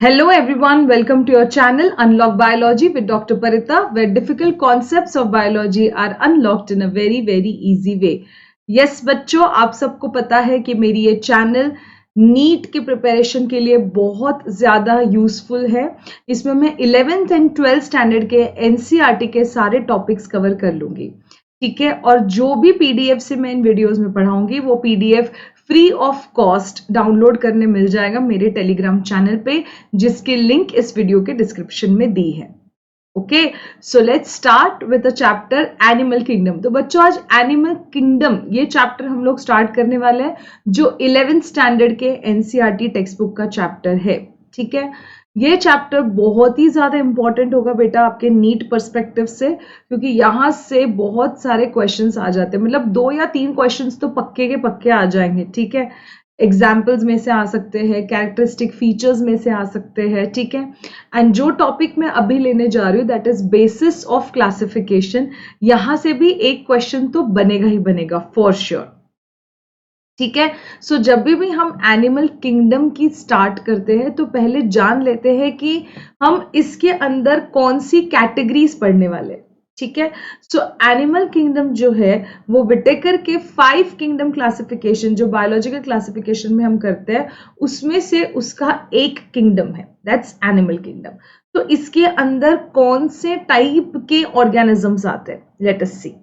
Hello everyone, welcome to your channel Unlock Biology with Dr. Parita, where difficult concepts of biology are unlocked in a very easy way. Yes बच्चों, आप सबको पता है कि मेरी ये चैनल नीट के प्रिपरेशन के लिए बहुत ज़्यादा यूजफुल है। इसमें मैं 11th एंड 12th स्टैंडर्ड के एनसीईआरटी के सारे टॉपिक्स कवर कर लूंगी, ठीक है। और जो भी पीडीएफ से मैं इन वीडियोस में पढ़ाऊंगी वो PDF free of cost download करने मिल जाएगा मेरे टेलीग्राम चैनल पे, जिसकी लिंक इस वीडियो के डिस्क्रिप्शन में दी है। Okay, so let's start with the chapter animal kingdom. तो बच्चों आज एनिमल किंगडम ये चैप्टर हम लोग स्टार्ट करने वाले हैं, जो 11th स्टैंडर्ड के एनसीईआरटी टेक्स्ट बुक का चैप्टर है, ठीक है। ये चैप्टर बहुत ही ज्यादा इंपॉर्टेंट होगा बेटा आपके नीट पर्सपेक्टिव से, क्योंकि यहाँ से बहुत सारे क्वेश्चंस आ जाते हैं, मतलब 2 या 3 क्वेश्चंस तो पक्के के पक्के आ जाएंगे, ठीक है। एग्जाम्पल्स में से आ सकते हैं, कैरेक्टरिस्टिक फीचर्स में से आ सकते हैं, ठीक है। एंड जो टॉपिक मैं अभी लेने जा रही हूँ that is basis of classification, यहाँ से भी एक क्वेश्चन तो बनेगा ही बनेगा फॉर श्योर, ठीक है। सो जब भी हम एनिमल किंगडम की स्टार्ट करते हैं तो पहले जान लेते हैं कि हम इसके अंदर कौन सी कैटेगरीज पढ़ने वाले, ठीक है। सो एनिमल किंगडम जो है वो विटेकर के 5 किंगडम क्लासिफिकेशन जो बायोलॉजिकल क्लासिफिकेशन में हम करते हैं उसमें से उसका एक किंगडम है, दैट्स एनिमल किंगडम। तो इसके अंदर कौन से टाइप के ऑर्गेनिजम्स आते हैं, लेट अस सी,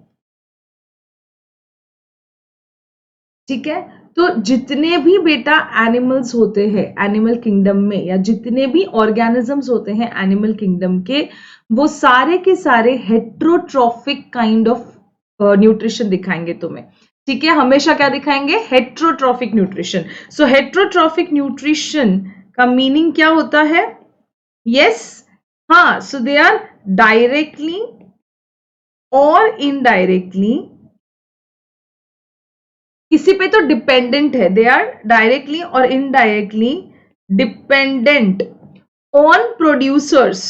ठीक है। तो जितने भी बेटा एनिमल्स होते हैं एनिमल किंगडम में, या जितने भी ऑर्गेनिजम्स होते हैं एनिमल किंगडम के, वो सारे के सारे हेट्रोट्रॉफिक काइंड ऑफ न्यूट्रिशन दिखाएंगे तुम्हें, ठीक है। हमेशा क्या दिखाएंगे? Heterotrophic nutrition. So heterotrophic nutrition का मीनिंग क्या होता है? यस, हाँ, सो दे आर डायरेक्टली और इनडायरेक्टली किसी पे तो डिपेंडेंट है, दे आर डायरेक्टली और indirectly dependent on producers.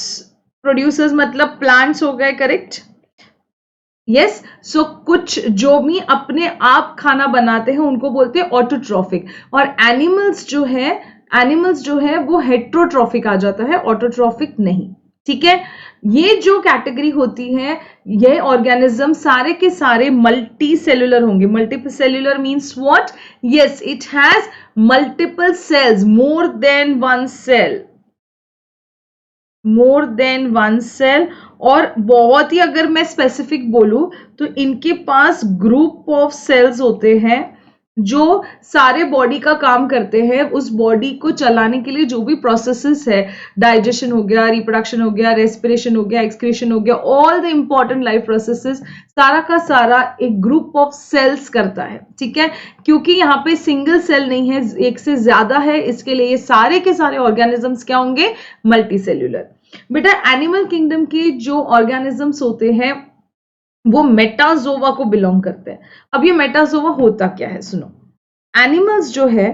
Producers मतलब प्लांट्स हो गए, करेक्ट, यस। सो कुछ जो भी अपने आप खाना बनाते हैं उनको बोलते हैं ऑटोट्रॉफिक, और एनिमल्स जो है वो हेट्रोट्रॉफिक आ जाता है, ऑटोट्रॉफिक नहीं, ठीक है। ये जो कैटेगरी होती है, ये ऑर्गेनिज्म सारे के सारे मल्टी सेल्यूलर होंगे। Multicellular means what? Yes, it has multiple cells, more than one cell. और बहुत ही अगर मैं स्पेसिफिक बोलूं तो इनके पास ग्रुप ऑफ सेल्स होते हैं जो सारे बॉडी का काम करते हैं। उस बॉडी को चलाने के लिए जो भी प्रोसेसेस है, डाइजेशन हो गया, रिप्रोडक्शन हो गया, रेस्पिरेशन हो गया, एक्सक्रीशन हो गया, all the important life processes सारा का सारा एक ग्रुप ऑफ सेल्स करता है, ठीक है। क्योंकि यहाँ पे सिंगल सेल नहीं है, एक से ज्यादा है, इसके लिए ये सारे के सारे ऑर्गेनिजम्स क्या होंगे? Multi cellular. बेटा एनिमल किंगडम के जो ऑर्गेनिजम्स होते हैं वो मेटाजोवा को बिलोंग करते हैं। अब ये मेटाजोवा होता क्या है, सुनो। एनिमल्स जो है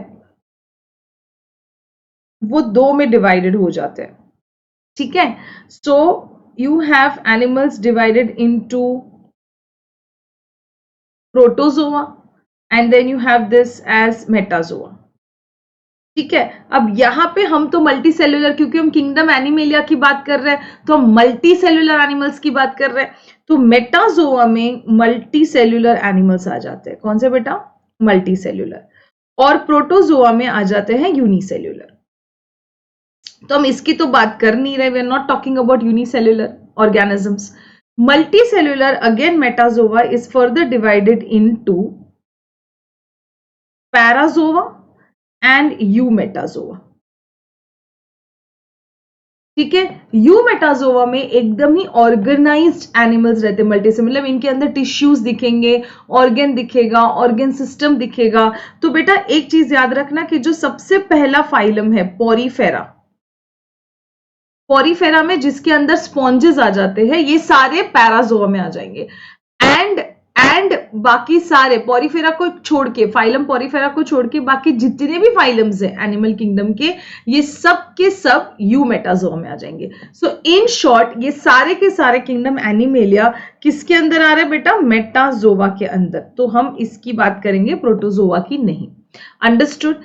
वो 2 में डिवाइडेड हो जाते हैं, ठीक है। So you have animals divided into protozoa and then you have this as metazoa, ठीक है। अब यहाँ पे हम तो मल्टी सेल्यूलर, क्योंकि हम किंगडम एनिमेलिया की बात कर रहे हैं तो हम मल्टी सेल्यूलर एनिमल्स की बात कर रहे हैं। तो मेटाजोआ में मल्टी सेल्यूलर एनिमल्स आ जाते हैं। कौन से बेटा? Multi cellular. और प्रोटोजोआ में आ जाते हैं यूनिसेल्यूलर। तो हम इसकी तो बात कर नहीं रहे, we are not talking about unicellular organisms. Multi cellular again metazoa is further divided into parazoa and eumetazoa, ठीक है। यूमेटाजोआ में एकदम ही ऑर्गेनाइज्ड एनिमल्स रहते हैं, मल्टी से मतलब इनके अंदर टिश्यूज दिखेंगे, ऑर्गन दिखेगा, ऑर्गन सिस्टम दिखेगा। तो बेटा एक चीज याद रखना कि जो सबसे पहला फाइलम है पोरीफेरा, पोरीफेरा में जिसके अंदर स्पॉन्जेस आ जाते हैं, ये सारे पैराजोआ में आ जाएंगे। एंड बाकी सारे पोरीफेरा को छोड़ के, फाइलम पोरीफेरा को छोड़ के बाकी जितने भी फाइलम्स हैं एनिमल किंगडम के, ये सब के सब यूमेटाजोआ में आ जाएंगे। सो इन शॉर्ट ये सारे के सारे किंगडम एनिमेलिया किसके अंदर आ रहे हैं बेटा? मेटाजोआ के अंदर। तो हम इसकी बात करेंगे, प्रोटोजोआ की नहीं। अंडरस्टूड?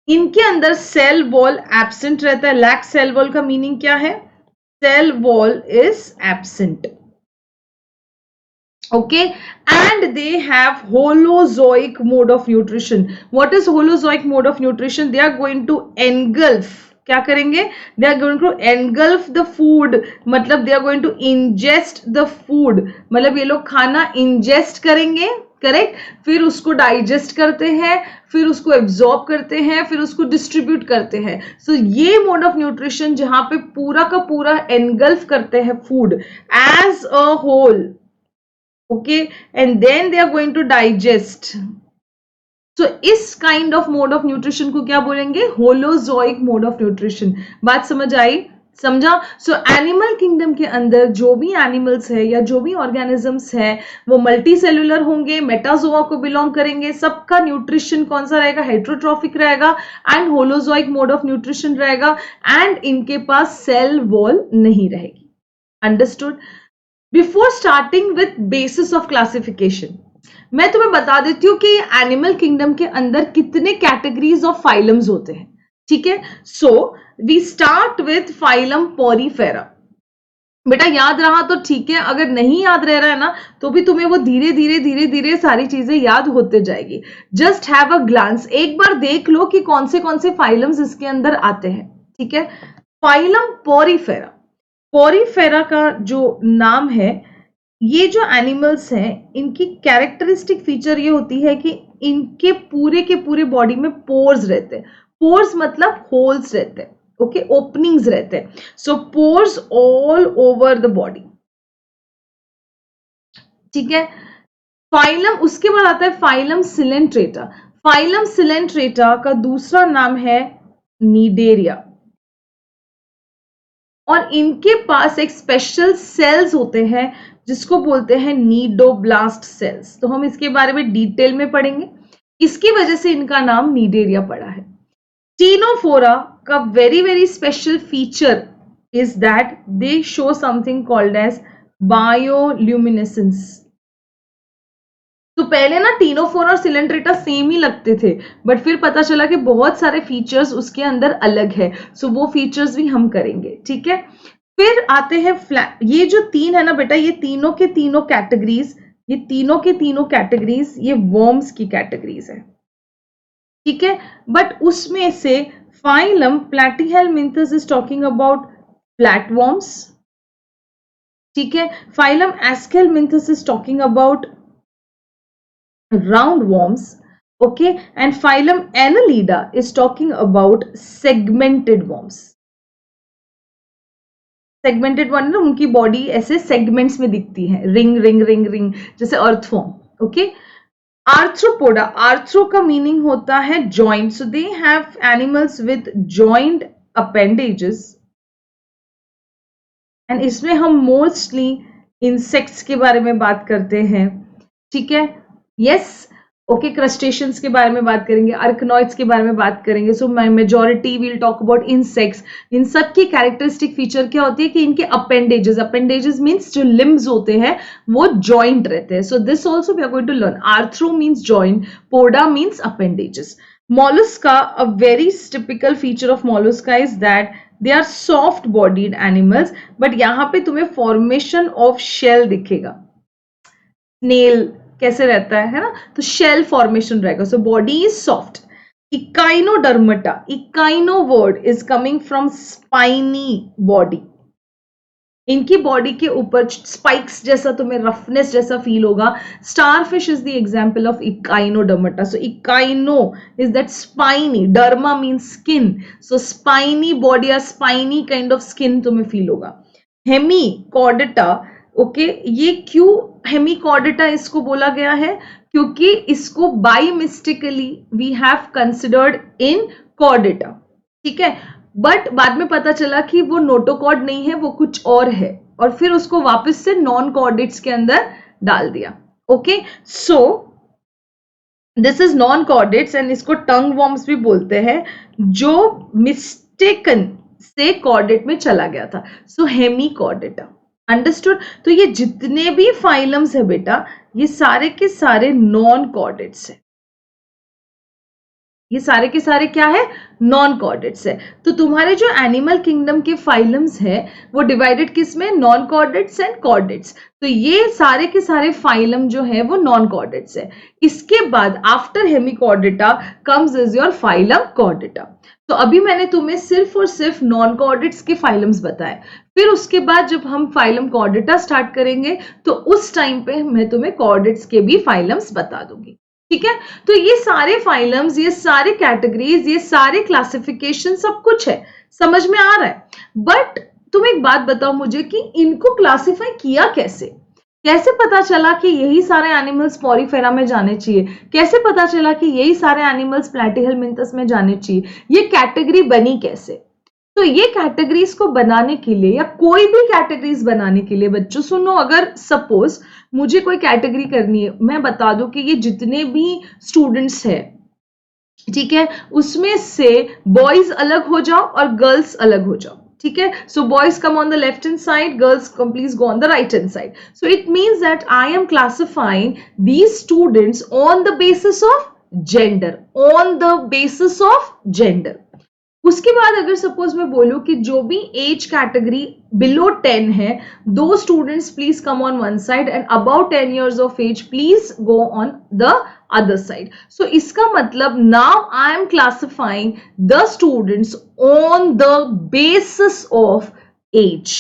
इनके अंदर सेल वॉल एब्सेंट रहता है। लैक सेल वॉल का मीनिंग क्या है? Cell wall is absent. Okay, and they have holozoic mode of nutrition. What is holozoic mode of nutrition? They are going to engulf, क्या करेंगे? They are going to engulf the food, मतलब they are going to ingest the food, मतलब ये लोग खाना ingest करेंगे, correct, फिर उसको डाइजेस्ट करते हैं, फिर उसको एब्जॉर्ब करते हैं, फिर उसको डिस्ट्रीब्यूट करते हैं। सो ये मोड ऑफ न्यूट्रिशन जहां पे पूरा का पूरा एनगल्फ करते हैं food as a whole, okay, and then they are going to digest. So इस kind of mode of nutrition को क्या बोलेंगे? Holozoic mode of nutrition. बात समझ आई? समझा? सो एनिमल किंगडम के अंदर जो भी एनिमल्स है या जो भी ऑर्गेनिजम्स है वो मल्टी सेलुलर होंगे, मेटाजोआ को बिलोंग करेंगे, सबका न्यूट्रिशन कौन सा रहेगा? हेट्रोट्रॉफिक रहेगा and holozoic mode of nutrition रहेगा, एंड इनके पास सेल वॉल नहीं रहेगी। Understood? Before starting with basis of classification, मैं तुम्हें बता देती हूँ कि एनिमल किंगडम के अंदर कितने कैटेगरीज ऑफ फाइलम्स होते हैं। ठीक है, so we start with phylum porifera. बेटा याद रहा तो ठीक है, अगर नहीं याद रह रहा है ना तो भी तुम्हें वो धीरे धीरे धीरे धीरे सारी चीजें याद होते जाएगी। जस्ट हैव अ ग्लांस, एक बार देख लो कि कौन से फाइलम्स इसके अंदर आते हैं। ठीक है, फाइलम पोरीफेरा, पोरीफेरा का जो नाम है, ये जो एनिमल्स हैं इनकी कैरेक्टरिस्टिक फीचर ये होती है कि इनके पूरे के पूरे बॉडी में पोर्स रहते हैं। पोर्स मतलब होल्स रहते हैं, ओके, ओपनिंग्स रहते हैं। So pores all over the body. ठीक है, फाइलम, उसके बाद आता है फाइलम सिलेंट्रेटा। फाइलम सिलेंट्रेटा का दूसरा नाम है नीडेरिया, और इनके पास एक स्पेशल सेल्स होते हैं जिसको बोलते हैं नीडोब्लास्ट सेल्स। तो हम इसके बारे में डिटेल में पढ़ेंगे, इसकी वजह से इनका नाम नीडेरिया पड़ा है। टीनोफोरा का very very special feature is that they show something called as bioluminescence. तो पहले ना टीनोफोरा और सिलेंट्रेटा सेम ही लगते थे, बट फिर पता चला कि बहुत सारे फीचर्स उसके अंदर अलग है। सो वो फीचर्स भी हम करेंगे। ठीक है, फिर आते हैं ये जो तीन है ना बेटा, ये तीनों के तीनों कैटेगरीज, ये तीनों के तीनों कैटेगरीज ये वर्म्स की कैटेगरीज है। ठीक है, बट उसमें से phylum platyhelminthes is talking about flatworms. ठीक है, phylum aschelminthes is talking about roundworms, okay, and phylum Annelida is talking about segmented worms. Segmented one ना, उनकी बॉडी ऐसे सेगमेंट्स में दिखती है, रिंग रिंग रिंग रिंग, जैसे अर्थवर्म। ओके, आर्थ्रोपोडा, आर्थ्रो का मीनिंग होता है joint, so they have animals with joint appendages, and इसमें हम मोस्टली इंसेक्ट्स के बारे में बात करते हैं। ठीक है, यस, ओके, क्रस्टेशियंस के बारे में बात करेंगे, आर्कनॉइड्स के बारे में बात करेंगे। So majority will talk about insects. इन सब की कैरेक्टरिस्टिक फीचर क्या होती है कि इनके अपेंडेजेस, अपेंडेजेस मींस जो लिम्स होते हैं वो जॉइंट रहते हैं। So this also we are going to learn. Arthro means joint, poda means appendages. Mollusca, a very typical feature of mollusca is that they are soft bodied animals, but यहाँ पे तुम्हें formation of shell दिखेगा। Snail कैसे रहता है ना, तो shell formation रहेगा। So body is soft. Echinodermata, echino word is coming from spiny body. इनकी बॉडी के ऊपर स्पाइक्स जैसा तुम्हें रफनेस जैसा फील होगा। Starfish is the example of echinodermata. So echino is that spiny, derma means skin, so spiny body या spiny kind of skin तुम्हें feel होगा। हेमीकॉर्डेटा, ओके, ये क्यों हेमीकॉर्डेटा इसको बोला गया है? क्योंकि इसको by mistakely we have considered in chordata. ठीक है, बट बाद में पता चला कि वो नोटोकॉर्ड नहीं है, वो कुछ और है, और फिर उसको वापस से नॉन कॉर्डेट्स के अंदर डाल दिया। Okay, so this is non chordates, and इसको टंग वॉर्म्स भी बोलते हैं, जो मिस्टेकन से कॉर्डेट में चला गया था। सो हेमीकॉर्डेटा, अंडरस्टूड? तो ये जितने भी फाइलम्स है बेटा, ये सारे के सारे नॉन कॉर्डेट्स है। ये सारे के सारे क्या है, नॉन कॉर्डेट्स है। तो तुम्हारे जो एनिमल किंगडम के फाइलम्स है वो डिवाइडेड किस में, नॉन कॉर्डेट्स एंड कॉर्डेट्स। तो ये सारे के सारे फाइलम जो है वो नॉन कॉर्डेट्स है। इसके बाद after Hemichordata comes is your phylum Chordata. तो अभी मैंने तुम्हें सिर्फ और सिर्फ नॉन कॉर्डेट्स के फाइलम्स बताए, फिर उसके बाद जब हम फाइलम कॉर्डेटा स्टार्ट करेंगे तो उस टाइम पे मैं तुम्हें कॉर्डेट्स के भी फाइलम्स बता दूंगी, ठीक है। तो ये सारे फाइलम्स, ये सारे कैटेगरीज, ये सारे क्लासिफिकेशन सब कुछ है, समझ में आ रहा है। बट तुम एक बात बताओ मुझे कि इनको क्लासिफाई किया कैसे, कैसे पता चला कि यही सारे एनिमल्स पॉरीफेरा में जाने चाहिए, कैसे पता चला कि यही सारे एनिमल्स प्लैटीहेलमिंथस में जाने चाहिए, ये कैटेगरी बनी कैसे। तो ये कैटेगरीज को बनाने के लिए या कोई भी कैटेगरीज बनाने के लिए बच्चों सुनो, अगर सपोज मुझे कोई कैटेगरी करनी है, मैं बता दूं कि ये जितने भी स्टूडेंट्स हैं, ठीक है, उसमें से बॉयज अलग हो जाओ और गर्ल्स अलग हो जाओ, ठीक है। So boys come on the left hand side, girls please go on the right hand side. So it means that I am classifying these students on the basis of gender, on the basis of gender. उसके बाद अगर suppose मैं बोलूं कि जो भी age category below 10 है, दो students please come on one side and about 10 years of age please go on the other side. So इसका मतलब now I am classifying the students on the basis of age.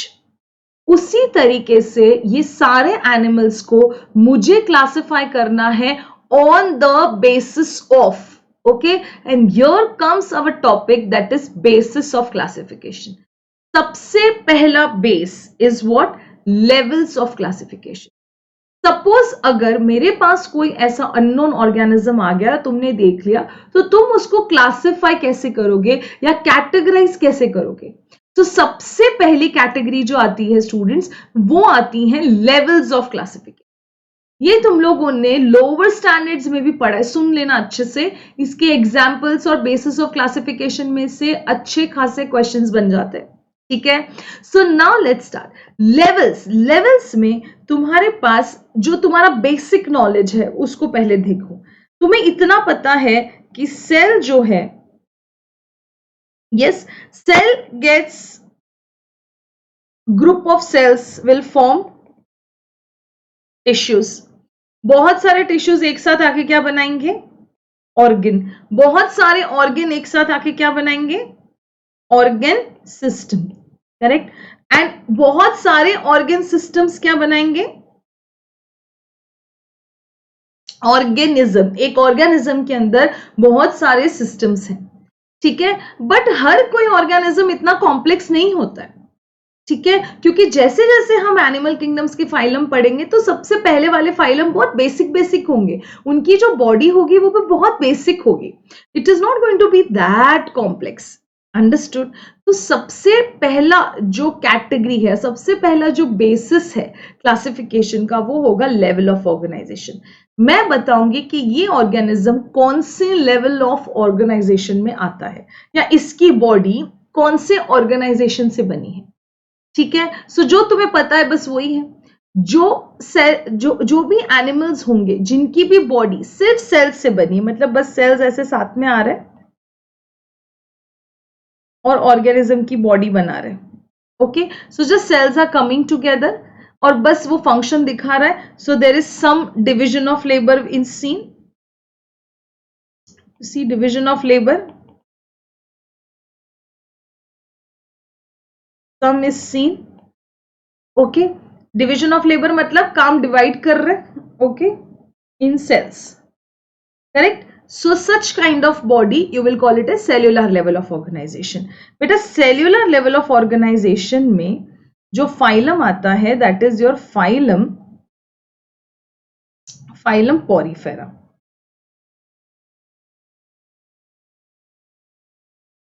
उसी तरीके से ये सारे animals को मुझे क्लासिफाई करना है on the basis of, okay, and here comes our topic, that is basis of classification. सबसे पहला base is what, levels of classification. Suppose अगर मेरे पास कोई ऐसा अननोन ऑर्गेनिज्म आ गया, तुमने देख लिया, तो तुम उसको क्लासिफाई कैसे करोगे या कैटेगराइज कैसे करोगे। तो सबसे पहली कैटेगरी जो आती है स्टूडेंट्स, वो आती है लेवल्स ऑफ क्लासिफिकेशन। ये तुम लोगों ने लोअर स्टैंडर्ड्स में भी पढ़ा है, सुन लेना अच्छे से। इसके एग्जाम्पल्स और बेसिस ऑफ क्लासिफिकेशन में से अच्छे खासे क्वेश्चंस बन जाते हैं, ठीक है। So now let's start levels. Levels में तुम्हारे पास जो तुम्हारा बेसिक नॉलेज है उसको पहले देखो। तुम्हें इतना पता है कि सेल जो है, yes, cell gets group of cells will form tissues. बहुत सारे टिश्यूज एक साथ आके क्या बनाएंगे, ऑर्गन। बहुत सारे ऑर्गन एक साथ आके क्या बनाएंगे, ऑर्गन सिस्टम, करेक्ट। एंड बहुत सारे ऑर्गन सिस्टम्स क्या बनाएंगे, ऑर्गेनिज्म। एक ऑर्गेनिज्म के अंदर बहुत सारे सिस्टम्स हैं, ठीक है। बट हर कोई ऑर्गेनिज्म इतना कॉम्प्लेक्स नहीं होता है, ठीक है, क्योंकि जैसे जैसे हम एनिमल किंगडम्स के फाइलम पढ़ेंगे तो सबसे पहले वाले फाइलम बहुत बेसिक बेसिक होंगे, उनकी जो बॉडी होगी वो भी बहुत बेसिक होगी। It is not going to be that complex, understood. तो सबसे पहला जो कैटेगरी है, सबसे पहला जो बेसिस है क्लासिफिकेशन का, वो होगा लेवल ऑफ ऑर्गेनाइजेशन। मैं बताऊंगी कि ये ऑर्गेनिज्म कौन से लेवल ऑफ ऑर्गेनाइजेशन में आता है या इसकी बॉडी कौन से ऑर्गेनाइजेशन से बनी है, ठीक है। सो जो तुम्हें पता है बस वही है। जो भी एनिमल्स होंगे जिनकी भी बॉडी सिर्फ सेल्स से बनी है, मतलब बस सेल्स ऐसे साथ में आ रहे हैं और ऑर्गेनिज्म की बॉडी बना रहे हैं, okay. So just cells are coming together और बस वो फंक्शन दिखा रहा है। So there is some division of labour in seen, see division of labour, some is seen, okay. Division of labour मतलब काम डिवाइड कर रहे हैं, okay, in cells, correct. So such kind of body you will call it a cellular level of organisation. बेटा cellular level of organisation में जो phylum आता है that is your phylum Porifera.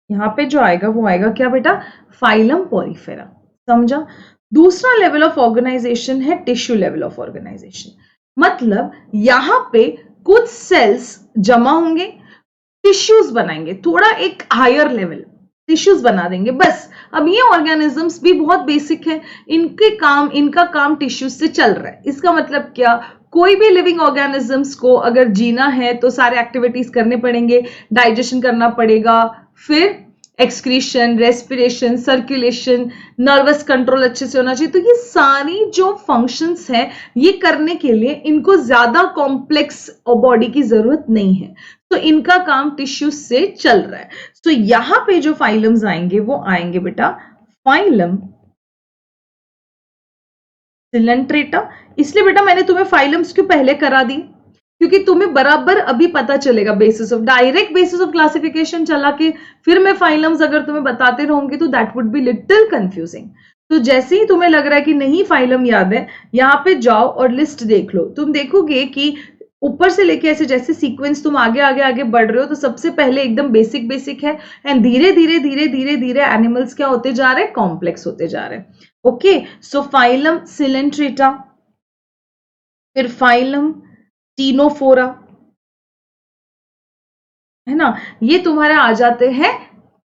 यहां पे जो आएगा वो आएगा क्या बेटा, फाइलम पॉरीफेरा, समझा। दूसरा लेवल ऑफ ऑर्गेनाइजेशन है टिश्यू लेवल ऑफ ऑर्गेनाइजेशन। मतलब यहां पे कुछ सेल्स जमा होंगे, टिश्यूज बनाएंगे, थोड़ा एक हायर लेवल टिश्यूज बना देंगे बस। अब ये ऑर्गेनिजम्स भी बहुत बेसिक है, इनका काम टिश्यूज से चल रहा है। इसका मतलब क्या, कोई भी लिविंग ऑर्गेनिजम्स को अगर जीना है तो सारे एक्टिविटीज करने पड़ेंगे, डाइजेशन करना पड़ेगा, फिर excretion, respiration, circulation, nervous control अच्छे से होना चाहिए। तो ये सारी जो फंक्शंस हैं ये करने के लिए इनको ज्यादा कॉम्प्लेक्स बॉडी की जरूरत नहीं है, तो इनका काम टिश्यूज से चल रहा है। तो यहां पे जो फाइलम्स आएंगे वो आएंगे बेटा फाइलम सिलेंट्रेटा। इसलिए बेटा मैंने तुम्हें फाइलम्स क्यों पहले करा दी, क्योंकि तुम्हें बराबर अभी पता चलेगा basis of, direct basis of classification चला के फिर मैं फाइलम्स अगर तुम्हें बताते रहूंगी तो that would be little confusing. तो जैसे ही तुम्हें लग रहा है कि नहीं फाइलम याद है, यहां पे जाओ और लिस्ट देख लो। तुम देखोगे कि ऊपर से लेके ऐसे जैसे सीक्वेंस तुम आगे आगे आगे बढ़ रहे हो, तो सबसे पहले एकदम बेसिक बेसिक है, एंड धीरे धीरे धीरे धीरे धीरे एनिमल्स क्या होते जा रहे हैं, कॉम्प्लेक्स होते जा रहे हैं। ओके, सो फाइलम सिलेंट्रेटा, फिर फाइलम टीनोफोरा, है ना, ये तुम्हारे आ जाते हैं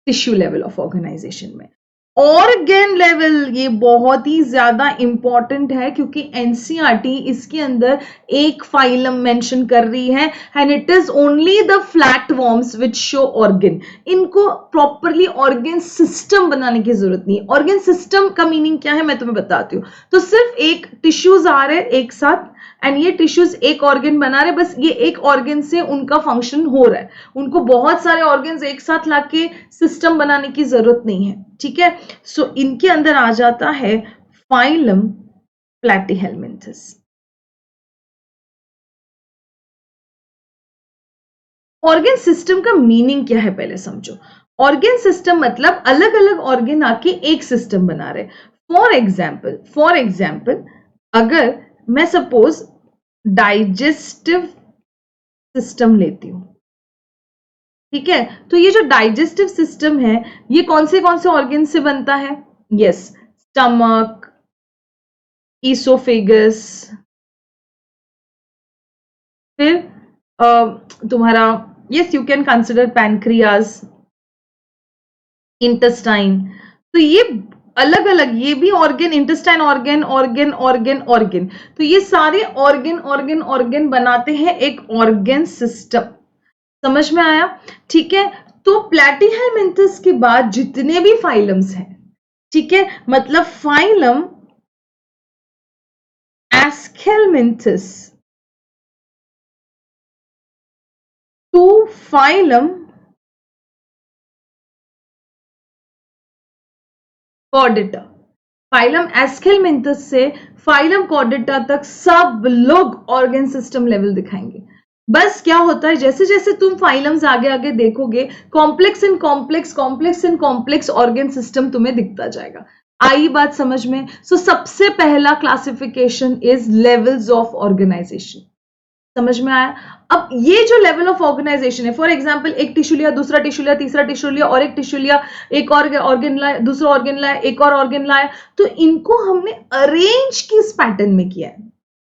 टिश्यू लेवल ऑफ ऑर्गेनाइजेशन में। ऑर्गेन लेवल ये बहुत ही ज्यादा इंपॉर्टेंट है, क्योंकि एनसीईआरटी इसके अंदर एक फाइलम मेंशन कर रही है, and it is only the flat worms which show organ. इनको प्रॉपरली ऑर्गन सिस्टम बनाने की जरूरत नहीं। ऑर्गन सिस्टम का मीनिंग क्या है मैं तुम्हें बताती हूँ। तो सिर्फ एक टिश्यूज आ रहे एक साथ, एंड ये टिश्यूज एक ऑर्गन बना रहे, बस ये एक ऑर्गन से उनका फंक्शन हो रहा है, उनको बहुत सारे ऑर्गन्स एक साथ लाके सिस्टम बनाने की जरूरत नहीं है। ठीक है, सो इनके अंदर आ जाता है फाइलम प्लैटीहेलमिन्थस। ऑर्गन सिस्टम का मीनिंग क्या है पहले समझो। ऑर्गन सिस्टम मतलब अलग अलग ऑर्गन आके एक सिस्टम बना रहे। फॉर एग्जाम्पल अगर मैं सपोज डाइजेस्टिव सिस्टम लेती हूं, ठीक है, तो ये जो डाइजेस्टिव सिस्टम है ये कौन से ऑर्गन से बनता है? यस, स्टमक, ईसोफेगस, फिर तुम्हारा yes you can consider pancreas, intestine. तो ये अलग अलग, ये भी organ, intestine organ organ organ organ, तो ये सारे ऑर्गन ऑर्गन ऑर्गन बनाते हैं एक ऑर्गन सिस्टम। समझ में आया? ठीक है, तो प्लैटीहेलमिन्थस के बाद जितने भी फाइलम्स हैं, ठीक है, मतलब phylum aschelminthes to phylum chordata, phylum aschelminthes से फाइलम कॉर्डेटा तक सब लोग ऑर्गन सिस्टम लेवल दिखाएंगे। बस क्या होता है, जैसे जैसे तुम फाइलम्स आगे आगे देखोगे, complex and complex, complex and complex organ system तुम्हें दिखता जाएगा। आई बात समझ में? सो सबसे पहला classification is levels of organisation. समझ में आया? अब ये जो लेवल ऑफ ऑर्गेनाइजेशन है, फॉर एग्जांपल एक टिश्यू लिया, दूसरा टिश्यू लिया, तीसरा टिश्यू लिया, और एक टिश्यू लिया, एक और ऑर्गन लाया, दूसरा ऑर्गन लाया, एक और ऑर्गन लाया, तो इनको हमने अरेंज किस पैटर्न में किया है?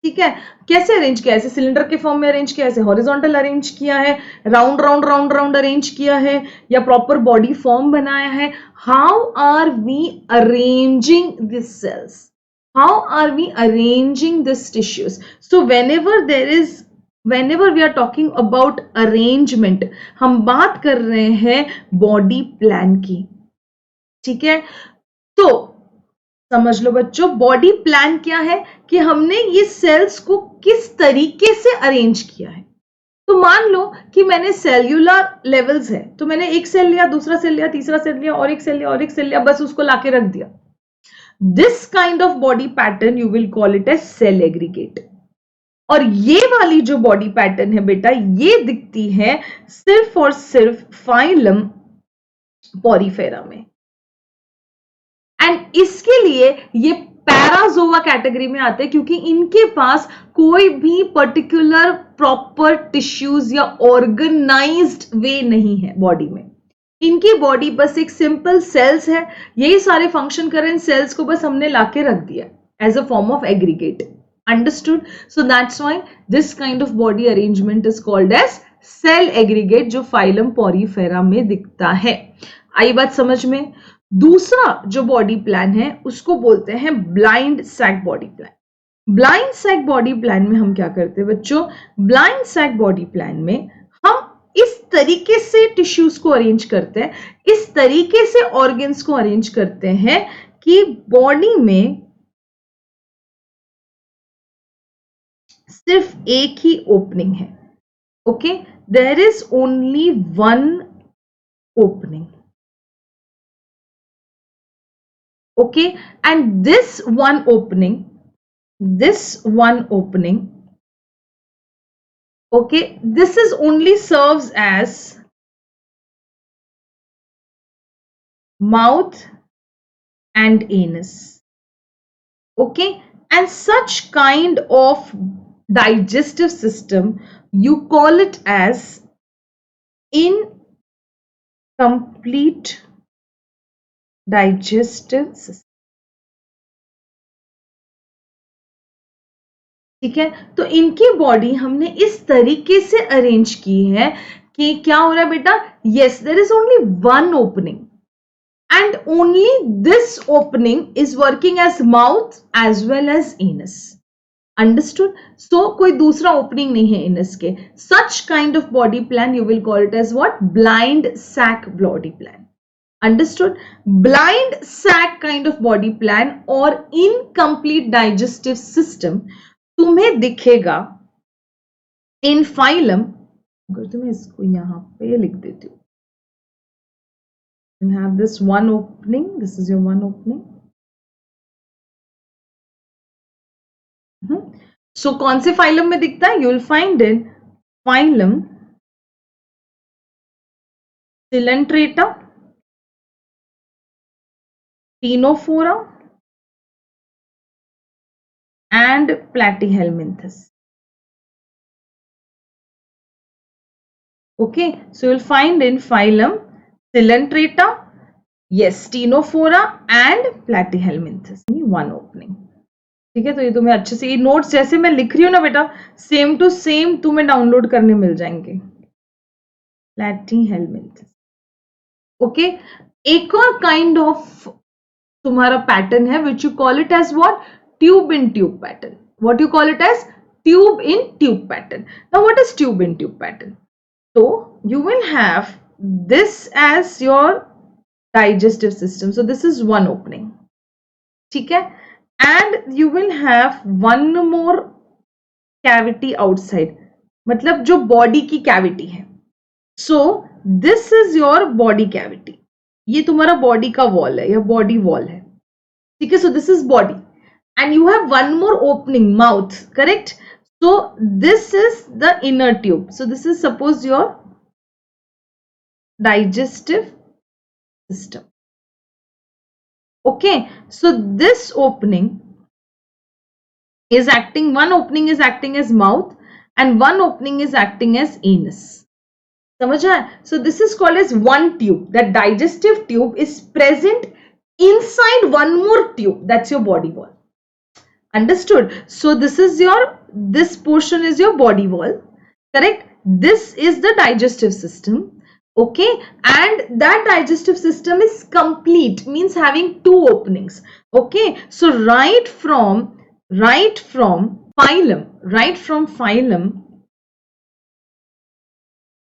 ठीक है, कैसे अरेंज किया है? ऐसे सिलेंडर के फॉर्म में अरेंज किया है, ऐसे हॉरिजॉन्टल अरेंज किया है, round round round round arrange किया है, या प्रॉपर बॉडी फॉर्म बनाया है? How are we arranging this cells? How are we arranging this tissues? So whenever we are talking about arrangement, हम बात कर रहे हैं बॉडी प्लान की। ठीक है, तो समझ लो बच्चों, बॉडी प्लान क्या है कि हमने ये सेल्स को किस तरीके से अरेंज किया है। तो मान लो कि मैंने सेल्यूलर लेवल्स है, तो मैंने एक सेल लिया, दूसरा सेल लिया, तीसरा सेल लिया, और एक सेल लिया, और एक सेल लिया, बस उसको लाके रख दिया। This kind of body pattern you will call it as cell aggregate. और ये वाली जो बॉडी पैटर्न है बेटा, ये दिखती है सिर्फ और सिर्फ फाइलम पॉरीफेरा में, एंड इसके लिए ये पैराजोआ कैटेगरी में आते हैं, क्योंकि इनके पास कोई भी पर्टिकुलर प्रॉपर टिश्यूज या ऑर्गेनाइज्ड वे नहीं है बॉडी में। इनकी बॉडी बस एक सिंपल सेल्स है, यही सारे फंक्शन कर रहे हैं, सेल्स को बस हमने लाके रख दिया as a form of aggregate. Understood? So that's why this kind of body arrangement is called as cell aggregate, जो फाइलम पॉरीफेरा में दिखता है। आई बात समझ में? दूसरा जो बॉडी प्लान है उसको बोलते हैं blind sac body plan. Blind sac body plan में हम क्या करते हैं बच्चों? ब्लाइंड सैक बॉडी प्लान में हम इस तरीके से टिश्यूज को अरेंज करते हैं, इस तरीके से ऑर्गन्स को अरेंज करते हैं कि बॉडी में सिर्फ एक ही ओपनिंग है. Okay, there is only one opening. Okay, and this one opening, okay, this is only serves as mouth and anus. Okay, and such kind of digestive system, you call it as incomplete digestive system. ठीक है, तो इनकी body हमने इस तरीके से arrange की है कि क्या हो रहा है बेटा? Yes, there is only one opening and only this opening is working as mouth as well as anus. Understood? So कोई दूसरा opening नहीं है anus के. Such kind of body plan you will call it as what? Blind sac body plan. Understood? Blind sac kind of body plan or incomplete digestive system तुम्हें दिखेगा in phylum. अगर तुम्हें इसको यहाँ पे लिख देती हूँ, you have this one opening, this is your one opening. So कौन से फाइलम में दिखता है? You will find in phylum Coelenterata, Ctenophora and Platyhelminthes. Okay, so you will find in phylum Coelenterata, yes, Ctenophora and Platyhelminthes. One opening. ठीक है, तो ये तुम्हें अच्छे से, ये नोट्स जैसे मैं लिख रही हूँ ना बेटा, सेम टू सेम तुम्हें डाउनलोड करने मिल जाएंगे. Platyhelminthes. ओके, एक और काइंड ऑफ तुम्हारा पैटर्न है which you call it as what? Tube in tube pattern. What you call it as? Tube in tube pattern. Now what is tube in tube pattern? तो you will have this as your digestive system. So this is one opening. ठीक है, and you will have one more cavity outside. मतलब जो body की cavity है. So this is your body cavity. ये तुम्हारा body का वॉल है या बॉडी वॉल है. ठीक है, so this is body and you have one more opening, mouth, correct? So this is the inner tube. So this is suppose your digestive system. Okay, so this opening is acting, one opening is acting as mouth and one opening is acting as anus. समझ आया? So this is called as one tube. That digestive tube is present inside one more tube. That's your body wall. Understood? So this is your, this portion is your body wall, correct? This is the digestive system. Okay, and that digestive system is complete, means having two openings. Okay, so right from phylum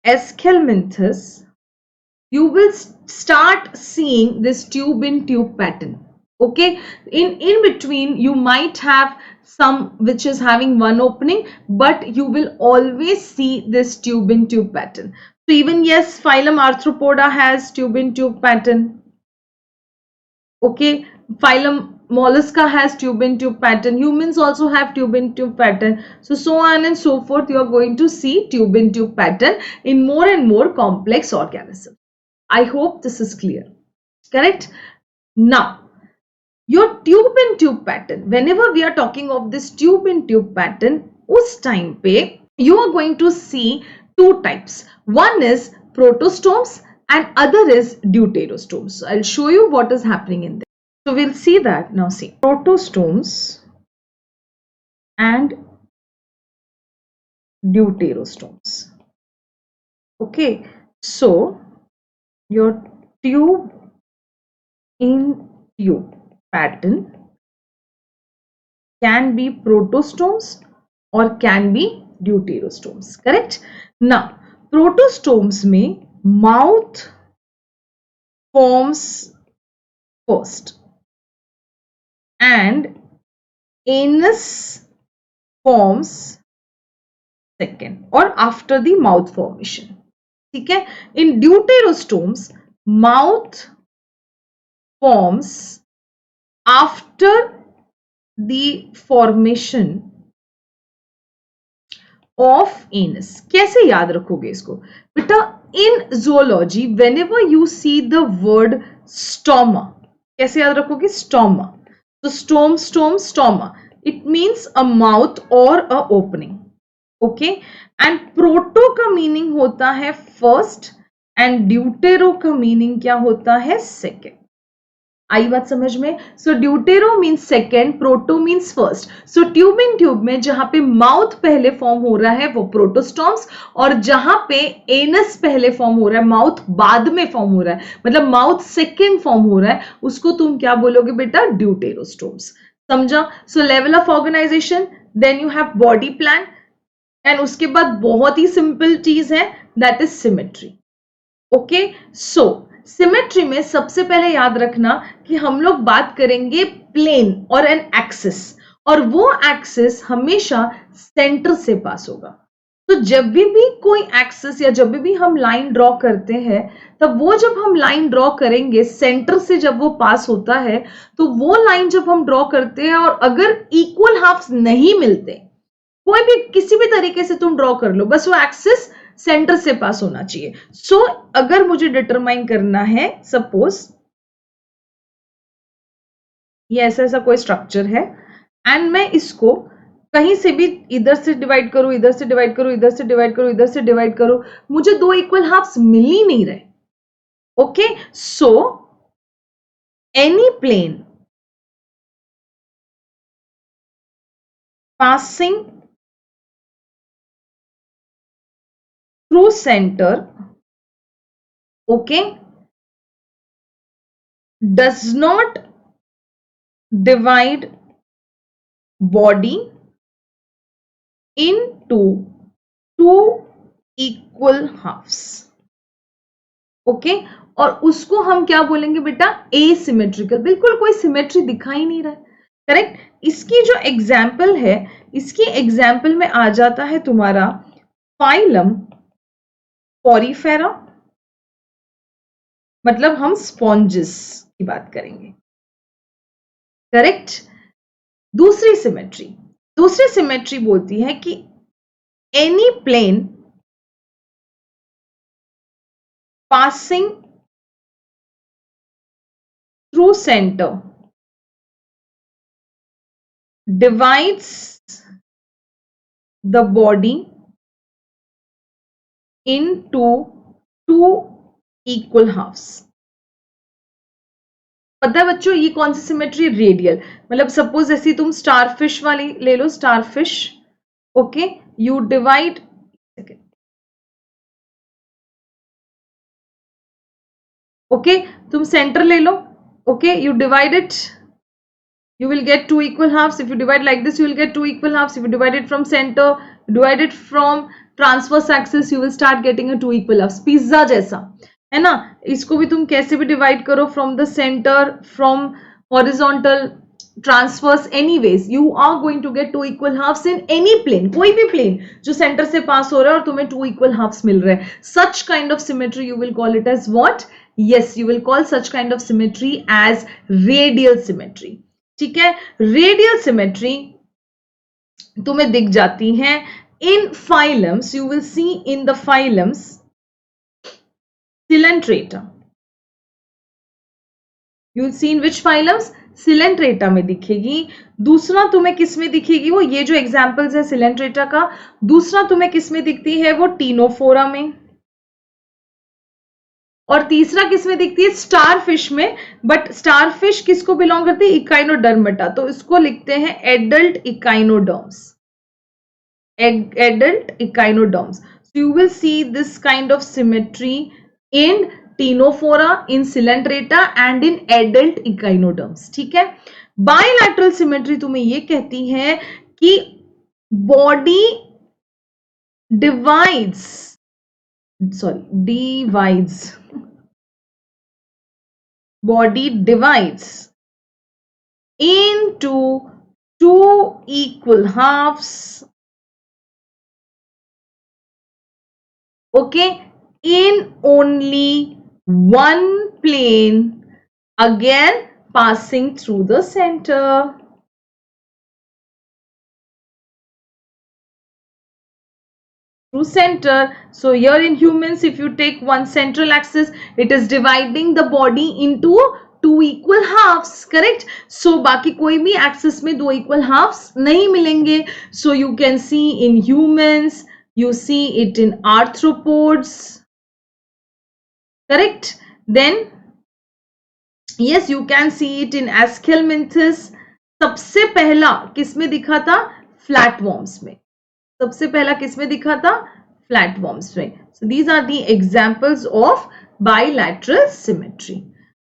Aschelminthus, you will start seeing this tube in tube pattern. Okay, in between you might have some which is having one opening, but you will always see this tube in tube pattern. So even yes, phylum Arthropoda has tube in tube pattern. Okay, phylum Mollusca has tube in tube pattern. Humans also have tube in tube pattern. So on and so forth, you are going to see tube in tube pattern in more and more complex organisms. I hope this is clear. Correct? Now, your tube in tube pattern, whenever we are talking of this tube in tube pattern, उस time पे you are going to see two types. One is protostomes and other is deuterostomes. So I'll show you what is happening in there. So we'll see that. Now see, protostomes and deuterostomes. Okay, so your tube in tube pattern can be protostomes or can be deuterostomes. Correct? Now, protostomes में mouth forms first and anus forms second or after the mouth formation. ठीक है? In deuterostomes, mouth forms after the formation of anus. कैसे याद रखोगे इसको बेटा? In zoology, whenever you see the word stoma, कैसे याद रखोगे? Stoma. So stoma. It means a mouth or a opening. Okay? And proto का meaning होता है first and deutero का meaning क्या होता है? Second. आई बात समझ में? So deutero means second, proto means first. So tube in tube में जहां पे माउथ पहले फॉर्म हो रहा है वो प्रोटोस्टॉम्स, और जहां पे एनस पहले फॉर्म हो रहा है, माउथ बाद में फॉर्म हो रहा है, मतलब माउथ सेकेंड फॉर्म हो रहा है, उसको तुम क्या बोलोगे बेटा? ड्यूटेरोस्टोम्स. समझा? So level of organization, then you have body plan, and उसके बाद बहुत ही सिंपल चीज है, that is symmetry. Okay? So symmetry में सबसे पहले याद रखना कि हम लोग बात करेंगे प्लेन और एन एक्सिस, और वो एक्सिस हमेशा सेंटर से पास होगा. तो जब भी कोई एक्सिस या जब भी हम लाइन ड्रॉ करते हैं, तब वो जब हम लाइन ड्रॉ करेंगे सेंटर से, जब वो पास होता है, तो वो लाइन जब हम ड्रॉ करते हैं और अगर इक्वल हाफ्स नहीं मिलते, कोई भी किसी भी तरीके से तुम ड्रॉ कर लो, बस वो एक्सिस सेंटर से पास होना चाहिए. सो अगर मुझे डिटरमाइन करना है, सपोज ये ऐसा कोई स्ट्रक्चर है एंड मैं इसको कहीं से भी इधर से डिवाइड करूं, इधर से डिवाइड करूं, इधर से डिवाइड करूं, इधर से डिवाइड करूं, मुझे दो इक्वल हाफ्स मिल ही नहीं रहे. Okay? So any plane passing through center, okay, does not divide body into two equal halves. Okay? और उसको हम क्या बोलेंगे बेटा? एसिमेट्रिकल. बिल्कुल कोई सिमेट्री दिखाई नहीं रहा है. करेक्ट? इसकी जो एग्जाम्पल है, इसकी एग्जाम्पल में आ जाता है तुम्हारा फाइलम पोरीफेरा, मतलब हम स्पॉन्जेस की बात करेंगे. करेक्ट? दूसरी सिमेट्री बोलती है कि any plane passing through centre divides the body into two equal halves. पता है बच्चों ये कौन सी सिमेट्री? रेडियल. मतलब सपोज ऐसी तुम स्टारफिश वाली ले लो, starfish. Okay? You divide, okay, तुम सेंटर ले लो. Okay? You divide it, you will get two equal halves. If you divide like this, you will get two equal halves. If you divide it from center, divide it from transverse axis, you will start getting a two equal halves. Pizza जैसा है ना? इसको भी तुम कैसे भी divide करो, from the center, from horizontal, transverse, anyways you are going to get two equal halves in any plane. कोई भी plane जो center से पास हो रहा है और तुम्हें two equal halves मिल रहे हैं. Such kind of symmetry you will call it as what? Yes, you will call such kind of symmetry as radial symmetry. ठीक है? रेडियल सिमेट्री तुम्हें दिख जाती है in phylums. You will see in the phylums coelenterata. You will see in which phylums? Coelenterata में दिखेगी. दूसरा तुम्हें किस में दिखेगी? वो ये जो एग्जांपल्स है सिलेंट्रेटा का, दूसरा तुम्हें किस में दिखती है? वो टीनोफोरा में. और तीसरा किसमें दिखती है? स्टारफिश में. बट स्टारफिश किसको बिलोंग करती है? इकाइनोडर्मेटा. तो इसको लिखते हैं adult echinoderms. Adult echinoderms. So you will see this kind of symmetry in Ctenophora, in Coelenterata and in adult echinoderms. ठीक है, बायलैटरल सिमेट्री तुम्हें ये कहती है कि body divides body divides into two equal halves, okay, in only one plane, again passing through the center. Through center. So here in humans, if you take one central axis, it is dividing the body into two equal halves, correct? So बाकी कोई भी axis में दो equal halves नहीं मिलेंगे. So you can see in humans, you see it in arthropods, correct? Then yes, you can see it in Aschelminthus. सबसे पहला किसमें दिखा था? Flatworms में. सबसे पहला किसमें दिखा था? फ्लैटवर्म्स में. So these are the examples of bilateral symmetry.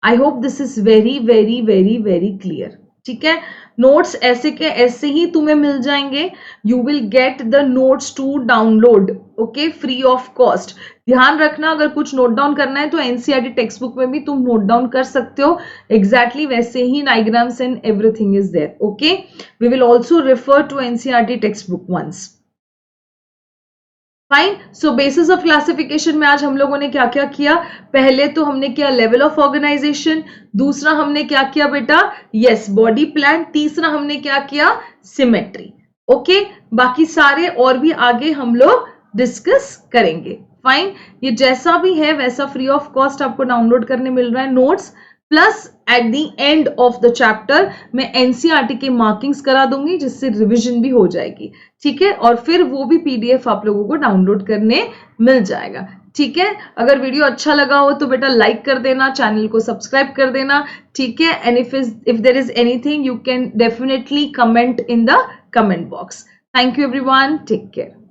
I hope this is very very very very clear. ठीक है, नोट्स ऐसे के ऐसे ही तुम्हें मिल जाएंगे. You will get the notes to download, okay, free of cost. ध्यान रखना, अगर कुछ नोट डाउन करना है तो एनसीईआरटी टेक्स्ट बुक में भी तुम नोट डाउन कर सकते हो. एग्जैक्टली वैसे ही diagrams and everything is there. Okay, we will also refer to NCERT text book once. Fine. So basis of classification में आज हम लोगों ने क्या क्या किया? पहले तो हमने किया लेवल ऑफ ऑर्गेनाइजेशन. दूसरा हमने क्या किया बेटा? Yes, body plan. तीसरा हमने क्या किया? सिमेट्री. ओके, बाकी सारे और भी आगे हम लोग डिस्कस करेंगे. फाइन. ये जैसा भी है वैसा फ्री ऑफ कॉस्ट आपको डाउनलोड करने मिल रहा है notes. Plus at the end of the chapter मैं एनसीईआरटी के मार्किंग्स करा दूंगी जिससे रिवीजन भी हो जाएगी. ठीक है, और फिर वो भी पीडीएफ आप लोगों को डाउनलोड करने मिल जाएगा. ठीक है, अगर वीडियो अच्छा लगा हो तो बेटा लाइक कर देना, चैनल को सब्सक्राइब कर देना. ठीक है, and if there is anything you can definitely comment in the comment box. Thank you everyone, take care.